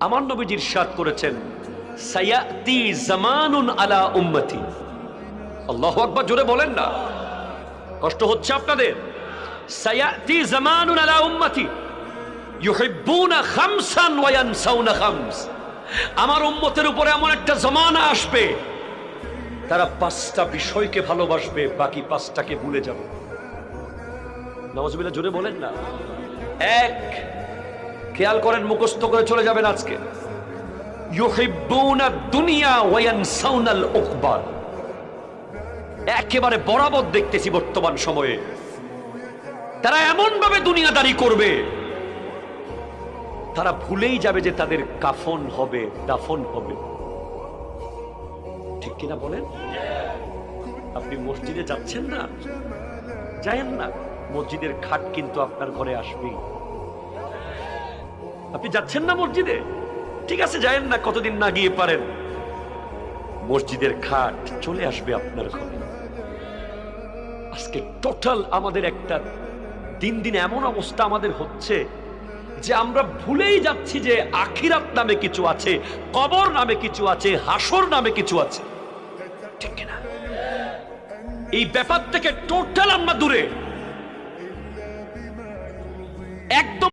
আমার নবীজি ইরশাদ করেছেন, সায়াতি জামানুন আলা উম্মতি। আল্লাহু আকবার, জোরে বলেন না, কষ্ট হচ্ছে আপনাদের। সায়াতি জামানুন আলা উম্মতি ইউহিব্বুনা খামসান ওয়া ইয়ানসাউনা খামস। আমার উম্মতের উপরে এমন একটা জামানা আসবে, তারা 5টা বিষয়কে ভালোবাসবে, বাকি 5টাকে ভুলে যাবে। নাউজুবিল্লাহ, জোরে বলেন না। এক, খেয়াল করেন, মুখস্থ করে চলে যাবেন আজকে, ইউহিব্বুনা দুনিয়া ওয়া ইয়ানসাউনাল উকবা। একেবারে বরাবর দেখতেছি বর্তমান সময়ে তারা এমন ভাবে দুনিয়াদারি করবে, তারা ভুলেই যাবে যে তাদের কাফন হবে, দাফন হবে। ঠিক কিনা বলেন? আপনি মসজিদে যাচ্ছেন না, যায়েন না, মসজিদের খাট কিন্তু আপনার ঘরে আসবেই। আপনি যাচ্ছেন না মসজিদে, ঠিক আছে, যায়েন না, কতদিন না গিয়ে পারেন, মসজিদের খাট চলে আসবে আপনার ঘরে। আজকে টোটাল আমাদের একটা দিন দিন এমন অবস্থা আমাদের হচ্ছে যে আমরা ভুলেই যাচ্ছি যে আখিরাত নামে কিছু আছে, কবর নামে কিছু আছে, হাসর নামে কিছু আছে। ঠিক কিনা? এই ব্যাপার থেকে টোটাল আমরা দূরে, একদম।